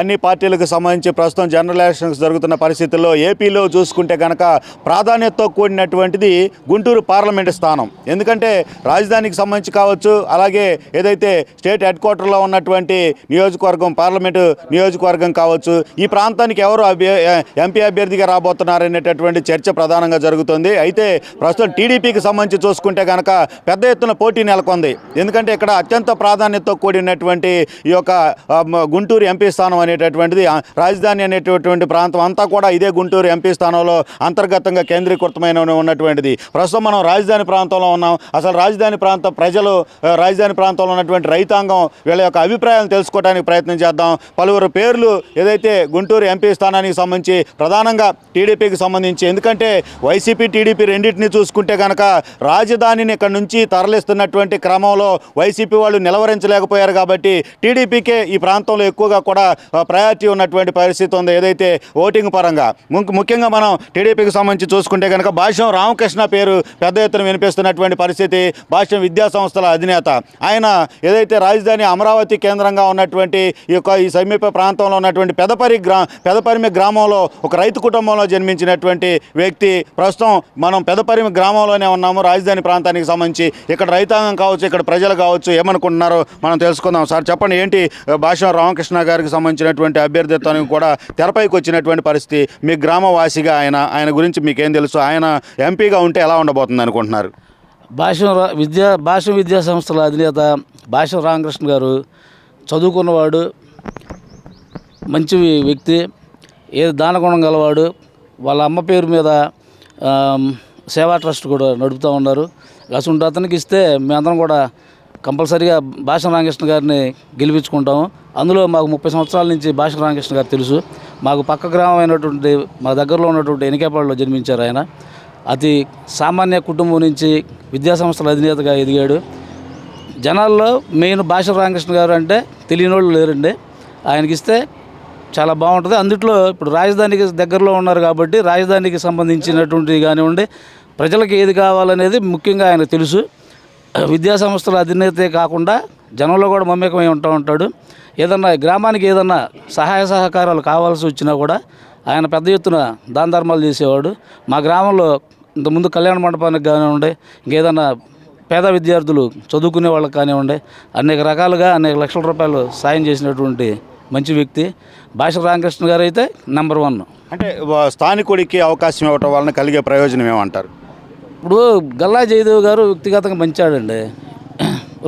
అన్ని పార్టీలకు సంబంధించి ప్రస్తుతం జనరల్ ఎలక్షన్స్ జరుగుతున్న పరిస్థితుల్లో ఏపీలో చూసుకుంటే కనుక ప్రాధాన్యతతో కూడినటువంటిది గుంటూరు పార్లమెంటు స్థానం. ఎందుకంటే రాజధానికి సంబంధించి కావచ్చు, అలాగే ఏదైతే స్టేట్ హెడ్ క్వార్టర్లో ఉన్నటువంటి నియోజకవర్గం పార్లమెంటు నియోజకవర్గం కావచ్చు, ఈ ప్రాంతానికి ఎవరు ఎంపీ అభ్యర్థిగా రాబోతున్నారనేటటువంటి చర్చ ప్రధానంగా జరుగుతుంది. అయితే ప్రస్తుతం టీడీపీకి సంబంధించి చూసుకుంటే కనుక పెద్ద ఎత్తున పోటీ నెలకొంది. ఎందుకంటే ఇక్కడ అత్యంత ప్రాధాన్యతతో కూడినటువంటి ఈ యొక్క గుంటూరు ఎంపీ స్థానం అనేటటువంటిది, రాజధాని అనేటటువంటి ప్రాంతం అంతా కూడా ఇదే గుంటూరు ఎంపీ స్థానంలో అంతర్గతంగా కేంద్రీకృతమైన ఉన్నటువంటిది. ప్రస్తుతం మనం రాజధాని ప్రాంతంలో ఉన్నాం. అసలు రాజధాని ప్రాంత ప్రజలు, రాజధాని ప్రాంతంలో ఉన్నటువంటి రైతాంగం వీళ్ళ యొక్క అభిప్రాయాలను తెలుసుకోవడానికి ప్రయత్నం చేద్దాం. పలువురు పేర్లు ఏదైతే గుంటూరు ఎంపీ స్థానానికి సంబంధించి ప్రధానంగా టీడీపీకి సంబంధించి, ఎందుకంటే వైసీపీ టీడీపీ రెండింటినీ చూసుకుంటే కనుక రాజధానిని ఇక్కడ నుంచి తరలిస్తున్నటువంటి క్రమంలో వైసీపీ వాళ్ళు నిలవరించలేకపోయారు కాబట్టి టీడీపీకే ఈ ప్రాంతంలో ఎక్కువగా కూడా ప్రయారిటీ ఉన్నటువంటి పరిస్థితి ఉంది. ఏదైతే ఓటింగ్ పరంగా ముఖ్యంగా మనం టీడీపీకి సంబంధించి చూసుకుంటే కనుక భాష్యం రామకృష్ణ పేరు పెద్ద ఎత్తున వినిపిస్తున్నటువంటి పరిస్థితి. భాష్యం విద్యా సంస్థల అధినేత ఆయన. ఏదైతే రాజధాని అమరావతి కేంద్రంగా ఉన్నటువంటి ఈ సమీప ప్రాంతంలో ఉన్నటువంటి పెదపరిమి గ్రామంలో ఒక రైతు కుటుంబంలో జన్మించినటువంటి వ్యక్తి. ప్రస్తుతం మనం పెదపరిమి గ్రామంలోనే ఉన్నాము. రాజధాని ప్రాంతానికి సంబంధించి ఇక్కడ రైతాంగం కావచ్చు, ఇక్కడ ప్రజలు కావచ్చు ఏమనుకుంటున్నారో మనం తెలుసుకుందాం. సార్ చెప్పండి, ఏంటి భాష్యం రామకృష్ణ గారికి సంబంధించినటువంటి అభ్యర్థిత్వానికి కూడా తెరపైకి వచ్చినటువంటి పరిస్థితి? మీ గ్రామవాసిగా ఆయన గురించి మీకేం తెలుసు? ఆయన ఎంపీగా ఉంటే ఎలా ఉండబోతుంది అనుకుంటున్నారు? భాష్యం విద్యా సంస్థల అధినేత భాష్యం రామకృష్ణ గారు చదువుకున్నవాడు, మంచి వ్యక్తి, దానగుణం గలవాడు. వాళ్ళ అమ్మ పేరు మీద సేవా ట్రస్ట్ కూడా నడుపుతూ ఉన్నారు. అసలు అతనికి ఇస్తే మేమందరం కూడా కంపల్సరీగా భాష్యం రామకృష్ణ గారిని గెలిపించుకుంటాము. అందులో మాకు 30 సంవత్సరాల నుంచి భాష్యం రామకృష్ణ గారు తెలుసు. మాకు పక్క గ్రామం అయినటువంటి మా దగ్గరలో ఉన్నటువంటి ఎనికేపాడులో జన్మించారు ఆయన. అతి సామాన్య కుటుంబం నుంచి విద్యాసంస్థల అధినేతగా ఎదిగాడు. జనాల్లో మెయిన్ భాష్యం రామకృష్ణ గారు అంటే తెలియని వాళ్ళు లేరండి. ఆయనకి ఇస్తే చాలా బాగుంటుంది. అందుట్లో ఇప్పుడు రాజధానికి దగ్గరలో ఉన్నారు కాబట్టి రాజధానికి సంబంధించినటువంటివి కానివ్వండి, ప్రజలకు ఏది కావాలనేది ముఖ్యంగా ఆయనకు తెలుసు. విద్యాసంస్థల అధినేతే కాకుండా జనంలో కూడా మమేకమై ఉంటాడు. ఏదన్నా గ్రామానికి ఏదన్నా సహాయ సహకారాలు కావాల్సి వచ్చినా కూడా ఆయన పెద్ద ఎత్తున దాన ధర్మాలు చేసేవాడు. మా గ్రామంలో ఇంతకుముందు కళ్యాణ మండపానికి కానివ్వండి, ఇంకేదన్నా పేద విద్యార్థులు చదువుకునే వాళ్ళకి కానివ్వండి, అనేక రకాలుగా అనేక లక్షల రూపాయలు సాయం చేసినటువంటి మంచి వ్యక్తి భాష్యం రామకృష్ణ గారు అయితే నెంబర్ 1. అంటే స్థానికుడికి అవకాశం ఇవ్వటం వలన కలిగే ప్రయోజనం ఏమంటారు? ఇప్పుడు గల్లా జయదేవ్ గారు వ్యక్తిగతంగా మంచాడండి.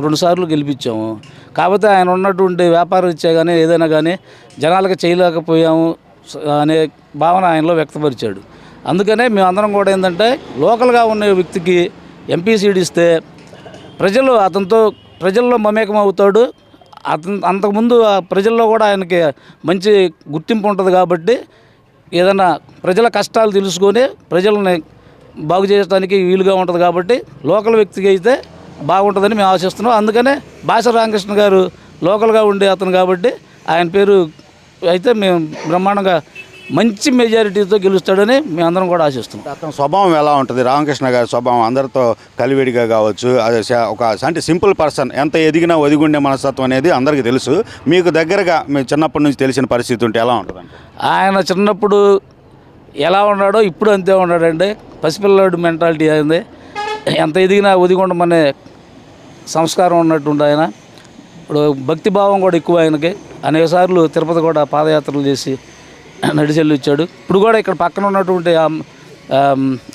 2 సార్లు గెలిపించాము. కాకపోతే ఆయన ఉన్నటువంటి వ్యాపారం ఇచ్చే కానీ ఏదైనా కానీ జనాలకు చేయలేకపోయాము అనే భావన ఆయనలో వ్యక్తపరిచాడు. అందుకనే మేమందరం కూడా ఏంటంటే లోకల్గా ఉన్న వ్యక్తికి ఎంపీ సీట్ ఇస్తే ప్రజల్లో మమేకం అవుతాడు. అంతకుముందు ప్రజల్లో కూడా ఆయనకి మంచి గుర్తింపు ఉంటుంది కాబట్టి ఏదైనా ప్రజల కష్టాలు తెలుసుకొని ప్రజల్ని బాగు చేయడానికి వీలుగా ఉంటుంది కాబట్టి లోకల్ వ్యక్తికి అయితే బాగుంటుందని మేము ఆశిస్తున్నాం. అందుకనే భాష్యం రామకృష్ణ గారు లోకల్గా ఉండే అతను కాబట్టి ఆయన పేరు అయితే మేము బ్రహ్మాండంగా మంచి మెజారిటీతో గెలుస్తాడని మేమందరం కూడా ఆశిస్తున్నాం. అతని స్వభావం ఎలా ఉంటుంది? రామకృష్ణ గారి స్వభావం అందరితో కలివిడిగా కావచ్చు, అది అంటే సింపుల్ పర్సన్, ఎంత ఎదిగినా ఒదిగుండే మనస్తత్వం అనేది అందరికీ తెలుసు. మీకు దగ్గరగా మీ చిన్నప్పటి నుంచి తెలిసిన పరిస్థితి ఉంటే ఎలా ఉంటుంది? ఆయన చిన్నప్పుడు ఎలా ఉన్నాడో ఇప్పుడు అంతే ఉన్నాడండి. పసిపిల్లడు మెంటాలిటీ అయింది. ఎంత ఎదిగినా ఒదిగుండమనే సంస్కారం ఉన్నట్టుండి ఆయన. ఇప్పుడు భక్తిభావం కూడా ఎక్కువ ఆయనకి. అనేకసార్లు తిరుపతి కూడా పాదయాత్రలు చేసి నడిచెల్లి వచ్చాడు. ఇప్పుడు కూడా ఇక్కడ పక్కన ఉన్నటువంటి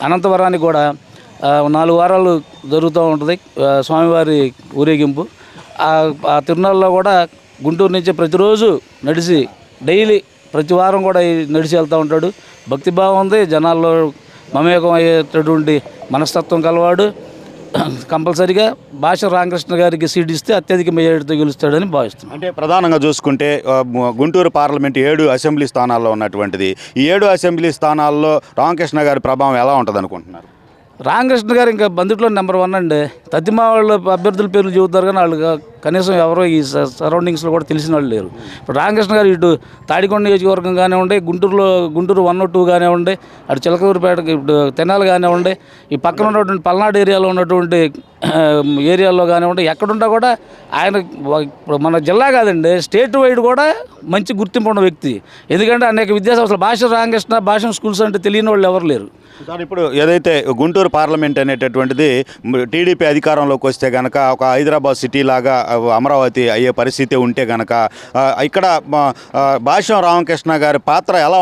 అనంతవరానికి కూడా 4 వారాలు జరుగుతూ ఉంటుంది స్వామివారి ఊరేగింపు. ఆ తిరునాళ్ళలో కూడా గుంటూరు నుంచి ప్రతిరోజు నడిచి డైలీ ప్రతి వారం కూడా నడిచి వెళ్తూ ఉంటాడు. భక్తిభావం ఉంది, జనాల్లో మమేకం అయ్యేటటువంటి మనస్తత్వం కలవాడు. కంపల్సరీగా భాష్యం రామకృష్ణ గారికి సీట్ ఇస్తే అత్యధిక మెజారిటీతో గెలుస్తాడని భావిస్తున్నాం. అంటే ప్రధానంగా చూసుకుంటే గుంటూరు పార్లమెంట్ 7 అసెంబ్లీ స్థానాల్లో ఉన్నటువంటిది. ఈ 7 అసెంబ్లీ స్థానాల్లో రామకృష్ణ గారి ప్రభావం ఎలా ఉంటుంది అనుకుంటున్నారు? రామకృష్ణ గారు ఇంకా బందిట్లో నెంబర్ 1 అండి. తద్దిమా వాళ్ళ అభ్యర్థుల పేర్లు చెబుతారు కానీ వాళ్ళు కనీసం ఎవరో ఈ సరౌండింగ్స్లో కూడా తెలిసిన వాళ్ళు లేరు. ఇప్పుడు రామకృష్ణ గారు ఇటు తాడికొండ నియోజకవర్గం కానివ్వండి, గుంటూరు 1, 2 కానివ్వండి, అటు చిలకలూరిపేట, ఇప్పుడు తెనాలి కానివ్వండి, ఈ పక్కన ఉన్నటువంటి పల్నాడు ఏరియాలో ఉన్నటువంటి ఏరియాల్లో కానివ్వండి, ఎక్కడుంటా కూడా ఆయన ఇప్పుడు మన జిల్లా కాదండి, స్టేట్ వైడ్ కూడా మంచి గుర్తింపు ఉన్న వ్యక్తి. ఎందుకంటే అనేక విద్యాసంస్థలు భాష రామకృష్ణ భాష స్కూల్స్ అంటే తెలియని వాళ్ళు ఎవరు లేరు. సార్, ఇప్పుడు ఏదైతే గుంటూరు పార్లమెంట్ అనేటటువంటిది టీడీపీ అధికారంలోకి వస్తే కనుక ఒక హైదరాబాద్ సిటీ లాగా అమరావతి అయ్యే పరిస్థితి ఉంటే కనుక ఇక్కడ భాష్యం రామకృష్ణ గారి పాత్ర ఎలా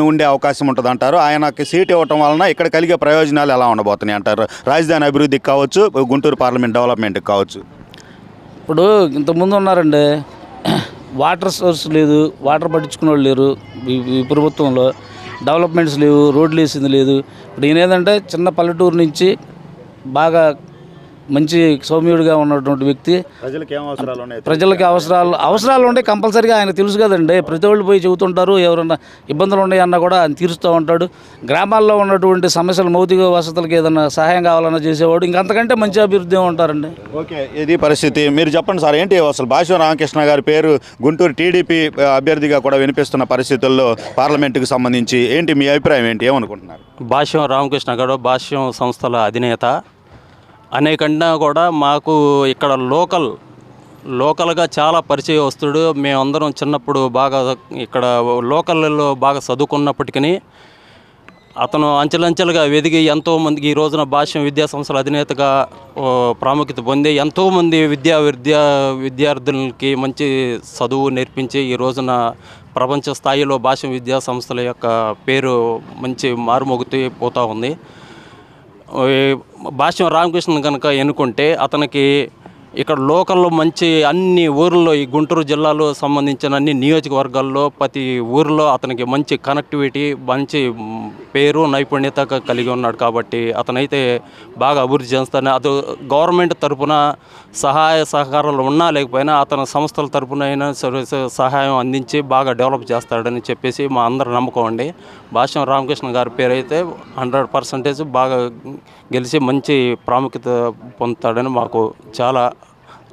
ఉండే అవకాశం ఉంటుంది అంటారు? ఆయనకి సీట్ ఇవ్వటం వలన ఇక్కడ కలిగే ప్రయోజనాలు ఎలా ఉండబోతున్నాయి అంటారు? రాజధాని అభివృద్ధికి కావచ్చు, గుంటూరు పార్లమెంట్ డెవలప్మెంట్కి కావచ్చు. ఇప్పుడు ఇంతకుముందు ఉన్నారండి, వాటర్ సోర్స్ లేదు, వాటర్ పట్టించుకునే వాళ్ళు లేరు ఈ ప్రభుత్వంలో, డెవలప్మెంట్స్ లేవు, రోడ్లు వేసింది లేదు. ఇప్పుడు ఈయన ఏంటంటే చిన్న పల్లెటూరు నుంచి బాగా మంచి సౌమ్యుడిగా ఉన్నటువంటి వ్యక్తి. ప్రజలకి అవసరాలు ఉంటే కంపల్సరీగా ఆయన తెలుసు కదండి. ప్రతి వాళ్ళు పోయి చెబుతుంటారు, ఎవరన్నా ఇబ్బందులు ఉన్నాయన్నా కూడా ఆయన తీరుస్తూ ఉంటాడు. గ్రామాల్లో ఉన్నటువంటి సమస్యలు, మౌలిక వసతులకి ఏదైనా సహాయం కావాలన్నా చేసేవాడు. ఇంకంతకంటే మంచి అభివృద్ధి ఉంటారండి. ఓకే, ఇది పరిస్థితి. మీరు చెప్పండి సార్, ఏంటి అసలు భాష్యం రామకృష్ణ గారి పేరు గుంటూరు టీడీపీ అభ్యర్థిగా కూడా వినిపిస్తున్న పరిస్థితుల్లో పార్లమెంటుకు సంబంధించి ఏంటి మీ అభిప్రాయం, ఏంటి, ఏమనుకుంటున్నారు? భాష్యం రామకృష్ణ గారు భాష్యం సంస్థల అధినేత. అనేకన్నా కూడా మాకు ఇక్కడ లోకల్గా చాలా పరిచయస్తుడు. మేమందరం చిన్నప్పుడు బాగా ఇక్కడ లోకల్లో బాగా చదువుకున్నప్పటికీ అతను అంచెలంచెలుగా ఎదిగి ఎంతోమందికి ఈ రోజున భాష్యం విద్యా సంస్థల అధినేతగా ప్రాముఖ్యత పొంది ఎంతోమంది విద్యార్థులకి మంచి చదువు నేర్పించి ఈ రోజున ప్రపంచ స్థాయిలో భాష్యం విద్యా సంస్థల యొక్క పేరు మంచి మారుమోగుతూ పోతూ ఉంది. భాష్యం రామకృష్ణ కనుక ఎన్నుకుంటే అతనికి ఇక్కడ లోకల్లో మంచి అన్ని ఊర్లో, ఈ గుంటూరు జిల్లాలో సంబంధించిన అన్ని నియోజకవర్గాల్లో ప్రతి ఊరిలో అతనికి మంచి కనెక్టివిటీ, మంచి పేరు, నైపుణ్యత కలిగి ఉన్నాడు. కాబట్టి అతనైతే బాగా అభివృద్ధి చేస్తాను. అది గవర్నమెంట్ తరఫున సహాయ సహకారాలు ఉన్నా లేకపోయినా అతని సంస్థల తరఫున అయినా సహాయం అందించి బాగా డెవలప్ చేస్తాడని చెప్పేసి మా అందరి నమ్మకం అండి. భాష్యం రామకృష్ణ గారి పేరు అయితే 100% బాగా గెలిచి మంచి ప్రాముఖ్యత పొందుతాడని మాకు చాలా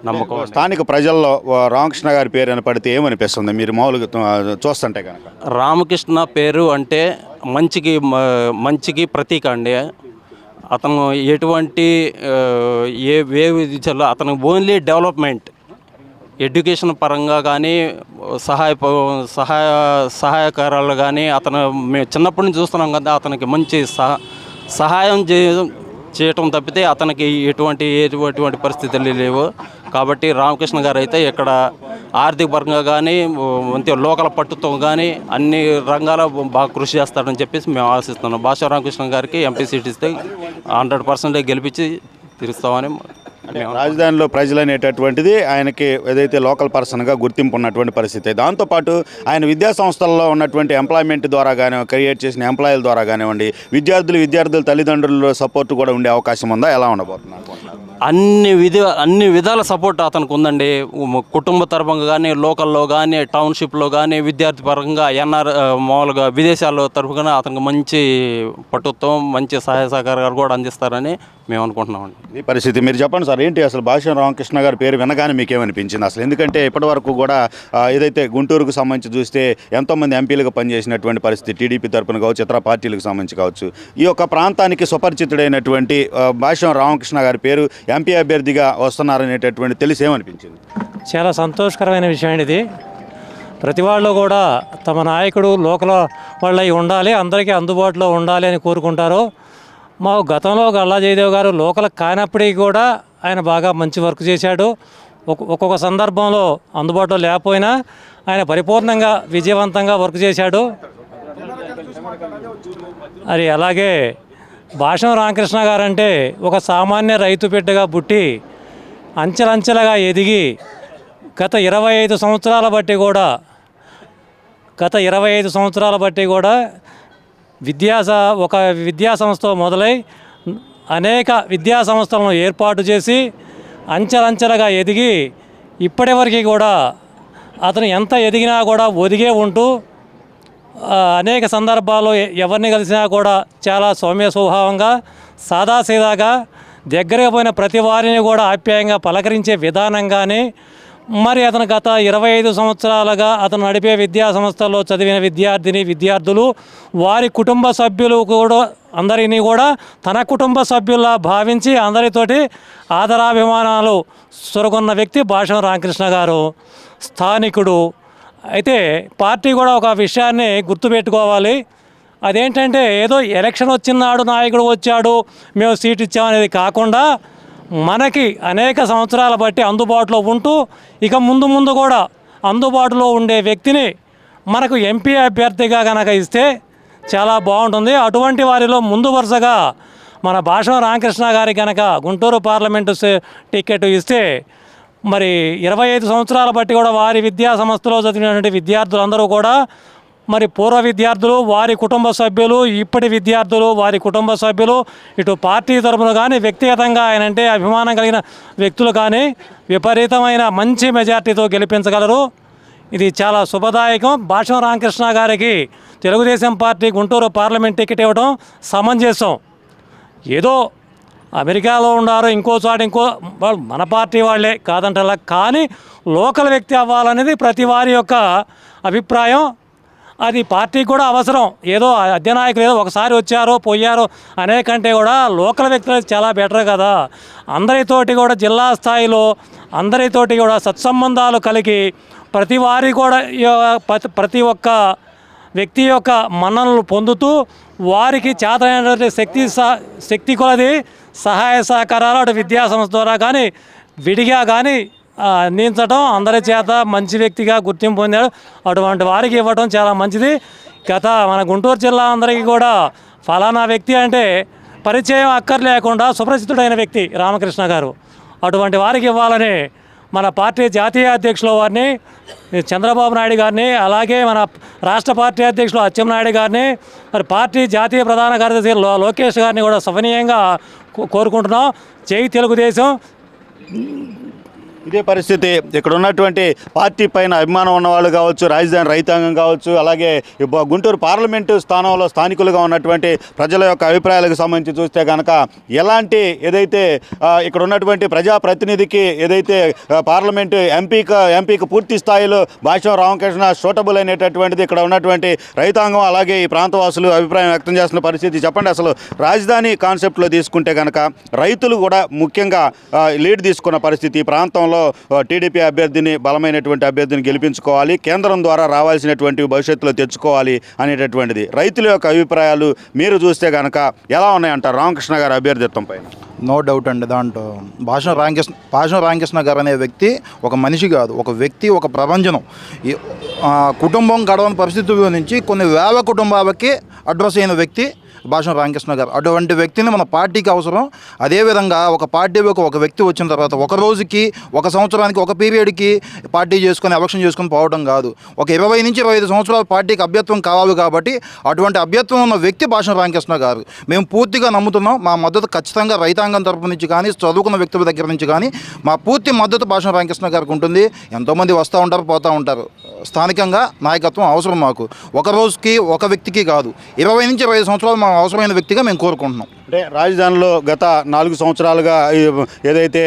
నమ్మకం. స్థానిక ప్రజల్లో రామకృష్ణ గారి పేరు అని పడితే ఏమనిపిస్తుంది మీరు మామూలుగా చూస్తుంటే కనుక? రామకృష్ణ పేరు అంటే మంచికి ప్రతీక అండి. అతను ఎటువంటి విద్యలో అతను ఓన్లీ డెవలప్మెంట్, ఎడ్యుకేషన్ పరంగా కానీ సహాయకారాలు కానీ అతను మేము చిన్నప్పటి నుంచి చూస్తున్నాం కదా, అతనికి మంచి సహాయం చేయటం తప్పితే అతనికి ఎటువంటి పరిస్థితులు లేవు. కాబట్టి రామకృష్ణ గారు అయితే ఇక్కడ ఆర్థిక పరంగా కానీ లోకల్ పట్టుతో కానీ అన్ని రంగాల బాగా కృషి చేస్తాడని చెప్పేసి మేము ఆశిస్తున్నాం. భాష్యం రామకృష్ణ గారికి ఎంపీ సీట్ ఇస్తే 100% గెలిపించి తీరుస్తామని. రాజధానిలో ప్రజలు అనేటటువంటిది ఆయనకి ఏదైతే లోకల్ పర్సన్గా గుర్తింపు ఉన్నటువంటి పరిస్థితి. దాంతోపాటు ఆయన విద్యా సంస్థల్లో ఉన్నటువంటి ఎంప్లాయ్మెంట్ ద్వారా కానీ క్రియేట్ చేసిన ఎంప్లాయీల ద్వారా కానివ్వండి, విద్యార్థుల తల్లిదండ్రుల సపోర్ట్ కూడా ఉండే అవకాశం ఉందా? ఎలా ఉండబోతున్నారు? అన్ని విధాల సపోర్ట్ అతనికి ఉందండి. కుటుంబ తరఫుగా కానీ, లోకల్లో కానీ, టౌన్షిప్లో కానీ, విద్యార్థి పరంగా మామూలుగా విదేశాల్లో తరఫున అతనికి మంచి పట్టుత్వం, మంచి సహాయ సహకారాలు కూడా అందిస్తారని మేము అనుకుంటున్నామండి. ఈ పరిస్థితి. మీరు చెప్పండి సార్, ఏంటి అసలు భాష్యం రామకృష్ణ గారి పేరు వినగానే మీకేమనిపించింది అసలు? ఎందుకంటే ఇప్పటివరకు కూడా ఏదైతే గుంటూరుకు సంబంధించి చూస్తే ఎంతోమంది ఎంపీలుగా పనిచేసినటువంటి పరిస్థితి, టీడీపీ తరఫున కావచ్చు, ఇతర పార్టీలకు సంబంధించి కావచ్చు, ఈ యొక్క ప్రాంతానికి సుపరిచితుడైనటువంటి భాష్యం రామకృష్ణ గారి పేరు ఎంపీ అభ్యర్థిగా వస్తున్నారనేటటువంటి తెలిసి ఏమనిపించింది? చాలా సంతోషకరమైన విషయం ఇది. ప్రతి వాళ్ళు కూడా తమ నాయకుడు లోకల్ వాళ్ళై ఉండాలి, అందరికీ అందుబాటులో ఉండాలి అని కోరుకుంటారు. మా గతంలో గల్లా జయదేవ్ గారు లోకల్ కానప్పటికీ కూడా ఆయన బాగా మంచి వర్క్ చేశాడు. ఒక్కొక్క సందర్భంలో అందుబాటులో లేకపోయినా ఆయన పరిపూర్ణంగా విజయవంతంగా వర్క్ చేశాడు. అది అలాగే భాష్యం రామకృష్ణ గారంటే ఒక సామాన్య రైతు బిడ్డగా పుట్టి అంచెలంచెలుగా ఎదిగి గత 25 సంవత్సరాల బట్టి కూడా ఒక విద్యా సంస్థ మొదలై అనేక విద్యా సంస్థలను ఏర్పాటు చేసి అంచెలంచెలుగా ఎదిగి ఇప్పటివరకు కూడా అతను ఎంత ఎదిగినా కూడా ఒదిగే ఉంటూ అనేక సందర్భాల్లో ఎవరిని కలిసినా కూడా చాలా సౌమ్య స్వభావంగా, సాదాసీదాగా, దగ్గరగా పోయిన ప్రతి వారిని కూడా ఆప్యాయంగా పలకరించే విధానం కానీ, మరి అతను గత 25 సంవత్సరాలుగా అతను నడిపే విద్యా సంస్థల్లో చదివిన విద్యార్థులు వారి కుటుంబ సభ్యులు కూడా అందరినీ కూడా తన కుటుంబ సభ్యుల్లా భావించి అందరితోటి ఆదరాభిమానాలు సొరగొన్న వ్యక్తి భాషం రామకృష్ణ గారు, స్థానికుడు. అయితే పార్టీ కూడా ఒక విషయాన్ని గుర్తుపెట్టుకోవాలి. అదేంటంటే ఏదో ఎలక్షన్ వచ్చినాడు నాయకుడు వచ్చాడు మేము సీట్ ఇచ్చామనేది కాకుండా మనకి అనేక సంవత్సరాల బట్టి అందుబాటులో ఉంటూ ఇక ముందు కూడా అందుబాటులో ఉండే వ్యక్తిని మనకు ఎంపీ అభ్యర్థిగా కనుక ఇస్తే చాలా బాగుంటుంది. అటువంటి వారిలో ముందు వరుసగా మన భాషం రామకృష్ణ గారికి కనుక గుంటూరు పార్లమెంటు టికెట్ ఇస్తే మరి 25 సంవత్సరాల బట్టి కూడా వారి విద్యా సంస్థలో చదివినటువంటి విద్యార్థులందరూ కూడా మరి పూర్వ విద్యార్థులు వారి కుటుంబ సభ్యులు, ఇప్పటి విద్యార్థులు వారి కుటుంబ సభ్యులు, ఇటు పార్టీ తరపున కానీ వ్యక్తిగతంగా ఆయనంటే అభిమానం కలిగిన వ్యక్తులు కానీ విపరీతమైన మంచి మెజార్టీతో గెలిపించగలరు. ఇది చాలా శుభదాయకం. భాషం రామకృష్ణ గారికి Telugu Desam party Guntur parliament ticket ఇవ్వడం సమంజసం. ఏదో అమెరికాలో ఉన్నారు ఇంకో మన పార్టీ వాళ్ళే కాదంటలా, కానీ లోకల్ వ్యక్తి అవ్వాలనేది ప్రతి వారి యొక్క అభిప్రాయం. అది పార్టీకి కూడా అవసరం. ఏదో అధ్యనాయకులు ఏదో ఒకసారి వచ్చారో పోయారో అనే కంటే కూడా లోకల్ వ్యక్తులు చాలా బెటర్ కదా. అందరితోటి కూడా జిల్లా స్థాయిలో అందరితోటి కూడా సత్సంబంధాలు కలిగి ప్రతి వారి కూడా ప్రతి ఒక్క వ్యక్తి యొక్క మన్ననలు పొందుతూ వారికి చేతనైనటువంటి శక్తి కొలది సహాయ సహకారాలు అటు విద్యా సంస్థ ద్వారా కానీ విడిగా కానీ అందించడం, అందరి చేత మంచి వ్యక్తిగా గుర్తింపు పొందాడు. అటువంటి వారికి ఇవ్వడం చాలా మంచిది. మన గుంటూరు జిల్లా అందరికీ కూడా ఫలానా వ్యక్తి అంటే పరిచయం అక్కర్లేకుండా సుప్రసిద్ధుడైన వ్యక్తి రామకృష్ణ గారు. అటువంటి వారికి ఇవ్వాలని మన పార్టీ జాతీయ అధ్యక్షుల వారిని చంద్రబాబు నాయుడు గారిని, అలాగే మన రాష్ట్ర పార్టీ అధ్యక్షులు అచ్చెన్నాయుడు గారిని, మరి పార్టీ జాతీయ ప్రధాన కార్యదర్శి లోకేష్ గారిని కూడా సవినీయంగా కోరుకుంటున్నాం. జై తెలుగుదేశం. ఇదే పరిస్థితి ఇక్కడ ఉన్నటువంటి పార్టీ పైన అభిమానం ఉన్నవాళ్ళు కావచ్చు, రాజధాని రైతాంగం కావచ్చు, అలాగే గుంటూరు పార్లమెంటు స్థానంలో స్థానికులుగా ఉన్నటువంటి ప్రజల యొక్క అభిప్రాయాలకు సంబంధించి చూస్తే కనుక ఎలాంటి ఏదైతే ఇక్కడ ఉన్నటువంటి ప్రజాప్రతినిధికి ఏదైతే పార్లమెంటు ఎంపీకి పూర్తి స్థాయిలో భాషం రామకృష్ణ సూటబుల్ అనేటటువంటిది ఇక్కడ ఉన్నటువంటి రైతాంగం అలాగే ఈ ప్రాంతవాసులు అభిప్రాయం వ్యక్తం చేస్తున్న పరిస్థితి. చెప్పండి, అసలు రాజధాని కాన్సెప్ట్లో తీసుకుంటే కనుక రైతులు కూడా ముఖ్యంగా లీడ్ తీసుకున్న పరిస్థితి. ఈ ప్రాంతంలో టీడీపీ అభ్యర్థిని బలమైనటువంటి అభ్యర్థిని గెలిపించుకోవాలి, కేంద్రం ద్వారా రావాల్సినటువంటి భవిష్యత్తులో తెచ్చుకోవాలి అనేటటువంటిది. రైతుల యొక్క అభిప్రాయాలు మీరు చూస్తే కనుక ఎలా ఉన్నాయంటారు రామకృష్ణ గారి అభ్యర్థిత్వం పైన? నో డౌట్ అండి. దాంట్లో భాషం రామకృష్ణ గారు అనే వ్యక్తి ఒక మనిషి కాదు, ఒక వ్యక్తి, ఒక ప్రపంచం. కుటుంబం గడవని పరిస్థితుల నుంచి కొన్ని వేల కుటుంబాలకి అడ్రస్ అయిన వ్యక్తి భాషం రామకృష్ణ గారు. అటువంటి వ్యక్తిని మన పార్టీకి అవసరం. అదేవిధంగా ఒక పార్టీలోకి ఒక వ్యక్తి వచ్చిన తర్వాత ఒక రోజుకి, ఒక సంవత్సరానికి, ఒక పీరియడ్కి పార్టీ చేసుకొని ఎలక్షన్ చేసుకొని పోవడం కాదు. ఒక 20 నుంచి 25 సంవత్సరాల పార్టీకి అభ్యత్వం కావాలి. కాబట్టి అటువంటి అభ్యత్వం ఉన్న వ్యక్తి భాషం రామకృష్ణ గారు. మేము పూర్తిగా నమ్ముతున్నాం. మా మద్దతు ఖచ్చితంగా రైతాంగం తరపు నుంచి కానీ, చదువుకున్న వ్యక్తుల దగ్గర నుంచి కానీ మా పూర్తి మద్దతు భాషం రామకృష్ణ గారికి ఉంటుంది. ఎంతోమంది వస్తూ ఉంటారు, పోతూ ఉంటారు. స్థానికంగా నాయకత్వం అవసరం మాకు. ఒక రోజుకి, ఒక వ్యక్తికి కాదు, 20 నుంచి 25 సంవత్సరాలు అవసరమైన వ్యక్తిగా మేము కోరుకుంటున్నాం. అంటే రాజధానిలో గత 4 సంవత్సరాలుగా ఏదైతే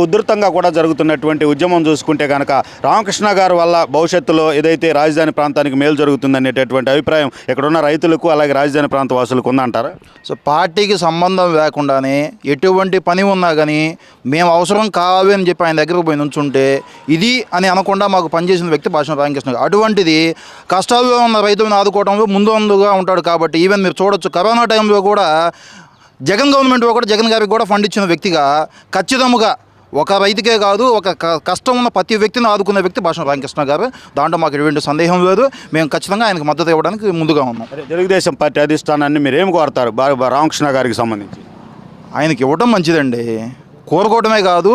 ఉధృతంగా కూడా జరుగుతున్నటువంటి ఉద్యమం చూసుకుంటే కనుక రామకృష్ణ గారి వల్ల భవిష్యత్తులో ఏదైతే రాజధాని ప్రాంతానికి మేలు జరుగుతుందనేటటువంటి అభిప్రాయం ఇక్కడున్న రైతులకు అలాగే రాజధాని ప్రాంత వాసులకు ఉందంటారా? సో పార్టీకి సంబంధం లేకుండానే ఎటువంటి పని ఉన్నా కానీ మేము అవసరం కావాలి అని చెప్పి ఆయన దగ్గరకు పోయి నుంచుంటే ఇది అని అనకుండా మాకు పనిచేసిన వ్యక్తి భాషం రామకృష్ణ గారు. అటువంటిది కష్టాల్లో ఉన్న రైతులను ఆదుకోవడంలో ముందుగా ఉంటాడు. కాబట్టి ఈవెన్ మీరు చూడొచ్చు, కరోనా టైంలో కూడా జగన్ గవర్నమెంట్లో కూడా జగన్ గారికి కూడా ఫండ్ ఇచ్చిన వ్యక్తిగా ఖచ్చితంగా ఒక రైతుకే కాదు, ఒక కష్టం ఉన్న ప్రతి వ్యక్తిని ఆదుకునే వ్యక్తి భాషం రామకృష్ణ గారు. దాంట్లో మాకు ఎటువంటి సందేహం లేదు. మేము ఖచ్చితంగా ఆయనకు మద్దతు ఇవ్వడానికి ముందుగా ఉన్నాం. తెలుగుదేశం పార్టీ అధిష్టానాన్ని మీరు ఏం కోరుతారు రామకృష్ణ గారికి సంబంధించి? ఆయనకి ఇవ్వటం మంచిదండి, కోరుకోవడమే కాదు,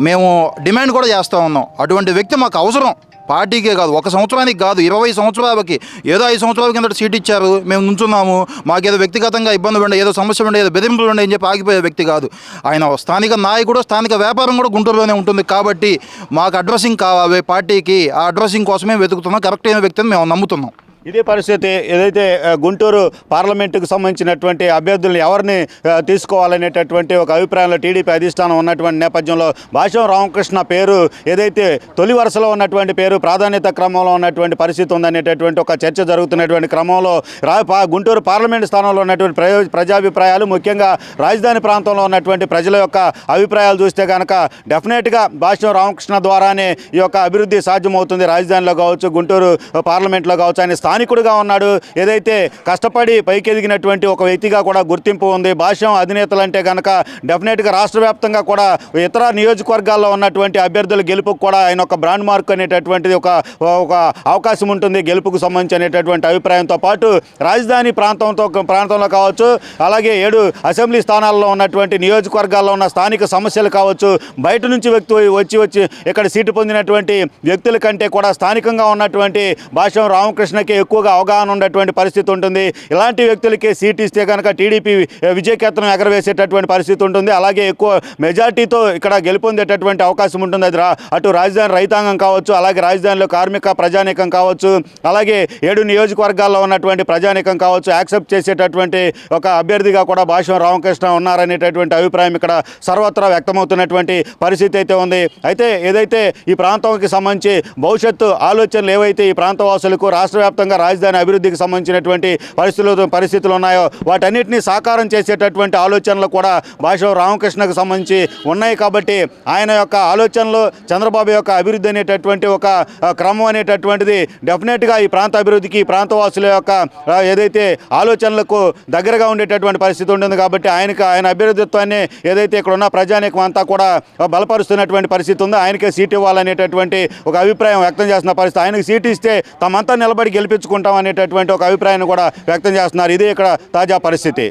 మేము డిమాండ్ కూడా చేస్తూ ఉన్నాం. అటువంటి వ్యక్తి మాకు అవసరం. పార్టీకే కాదు, ఒక సంవత్సరానికి కాదు, 20 సంవత్సరాలకి. ఏదో 5 సంవత్సరాల కింద సీట్ ఇచ్చారు, మేము నుంచున్నాము, మాకేదో వ్యక్తిగతంగా ఇబ్బంది ఉండే, ఏదో సమస్య ఉండే, ఏదో బెదిరింపులు ఉండే అని చెప్పి ఆగిపోయే వ్యక్తి కాదు. ఆయన స్థానిక నాయకుడు, స్థానిక వ్యాపారం కూడా గుంటూరులోనే ఉంటుంది. కాబట్టి మాకు అడ్రస్సింగ్ కావాలి పార్టీకి. ఆ అడ్రస్సింగ్ కోసమే వెతుకుతున్నాం. కరెక్ట్ అయిన వ్యక్తిని మేము నమ్ముతున్నాం. ఇదే పరిస్థితి ఏదైతే గుంటూరు పార్లమెంటుకు సంబంధించినటువంటి అభ్యర్థులను ఎవరిని తీసుకోవాలనేటటువంటి ఒక అభిప్రాయంలో టీడీపీ అధిష్టానం ఉన్నటువంటి నేపథ్యంలో భాష్యం రామకృష్ణ పేరు ఏదైతే తొలి వరుసలో ఉన్నటువంటి పేరు ప్రాధాన్యత క్రమంలో ఉన్నటువంటి పరిస్థితి ఉందనేటటువంటి ఒక చర్చ జరుగుతున్నటువంటి క్రమంలో గుంటూరు పార్లమెంటు స్థానంలో ఉన్నటువంటి ప్రజాభిప్రాయాలు ముఖ్యంగా రాజధాని ప్రాంతంలో ఉన్నటువంటి ప్రజల యొక్క అభిప్రాయాలు చూస్తే కనుక డెఫినెట్గా భాష్యం రామకృష్ణ ద్వారానే ఈ యొక్క అభివృద్ధి సాధ్యమవుతుంది. రాజధానిలో కావచ్చు, గుంటూరు పార్లమెంట్లో కావచ్చు. ఆయన స్థానికుడిగా ఉన్నాడు. ఏదైతే కష్టపడి పైకెదిగినటువంటి ఒక వ్యక్తిగా కూడా గుర్తింపు ఉంది. భాష్యం అధినేతలు అంటే కనుక డెఫినెట్గా రాష్ట్ర వ్యాప్తంగా కూడా ఇతర నియోజకవర్గాల్లో ఉన్నటువంటి అభ్యర్థుల గెలుపుకు కూడా ఆయన ఒక బ్రాండ్ మార్క్ అనేటటువంటిది ఒక అవకాశం ఉంటుంది గెలుపుకు సంబంధించి అనేటటువంటి అభిప్రాయంతో పాటు రాజధాని ప్రాంతంలో కావచ్చు, అలాగే 7 అసెంబ్లీ స్థానాల్లో ఉన్నటువంటి నియోజకవర్గాల్లో ఉన్న స్థానిక సమస్యలు కావచ్చు, బయట నుంచి వచ్చి ఇక్కడ సీటు పొందినటువంటి వ్యక్తుల కంటే కూడా స్థానికంగా ఉన్నటువంటి భాష్యం రామకృష్ణకి ఎక్కువగా అవగాహన ఉన్నటువంటి పరిస్థితి ఉంటుంది. ఇలాంటి వ్యక్తులకి సీట్ ఇస్తే కనుక టీడీపీ విజయకేతనం ఎగరవేసేటటువంటి పరిస్థితి ఉంటుంది. అలాగే ఎక్కువ మెజార్టీతో ఇక్కడ గెలుపొందేటటువంటి అవకాశం ఉంటుంది. అది అటు రాజధాని రైతాంగం కావచ్చు, అలాగే రాజధానిలో కార్మిక ప్రజానీకం కావచ్చు, అలాగే 7 నియోజకవర్గాల్లో ఉన్నటువంటి ప్రజానీకం కావచ్చు, యాక్సెప్ట్ చేసేటటువంటి ఒక అభ్యర్థిగా కూడా భాష్యం రామకృష్ణ ఉన్నారనేటటువంటి అభిప్రాయం ఇక్కడ సర్వత్రా వ్యక్తమవుతున్నటువంటి పరిస్థితి అయితే ఉంది. అయితే ఏదైతే ఈ ప్రాంతానికి సంబంధించి భవిష్యత్తు ఆలోచనలు ఏవైతే ఈ ప్రాంత వాసులకు రాష్ట్ర వ్యాప్తంగా రాజధాని అభివృద్ధికి సంబంధించినటువంటి పరిస్థితులు ఉన్నాయో వాటన్నిటినీ సాకారం చేసేటటువంటి ఆలోచనలు కూడా భాష్యం రామకృష్ణకు సంబంధించి ఉన్నాయి. కాబట్టి ఆయన యొక్క ఆలోచనలు, చంద్రబాబు యొక్క అభివృద్ధి అనేటటువంటి ఒక క్రమం అనేటటువంటిది డెఫినెట్గా ఈ ప్రాంత అభివృద్ధికి, ఈ ప్రాంతవాసుల యొక్క ఏదైతే ఆలోచనలకు దగ్గరగా ఉండేటటువంటి పరిస్థితి ఉంటుంది. కాబట్టి ఆయన అభ్యర్థిత్వాన్ని ఏదైతే ఇక్కడ ఉన్న ప్రజానీకం అంతా కూడా బలపరుస్తున్నటువంటి పరిస్థితి ఉందో ఆయనకే సీట్ ఇవ్వాలనేటటువంటి ఒక అభిప్రాయం వ్యక్తం చేస్తున్న పరిస్థితి. ఆయనకు సీట్ ఇస్తే తమంతా నిలబడి గెలిపించుకుంటాం అనేటటువంటి ఒక అభిప్రాయాన్ని కూడా వ్యక్తం చేస్తున్నారు. ఇదే ఇక్కడ తాజా పరిస్థితి.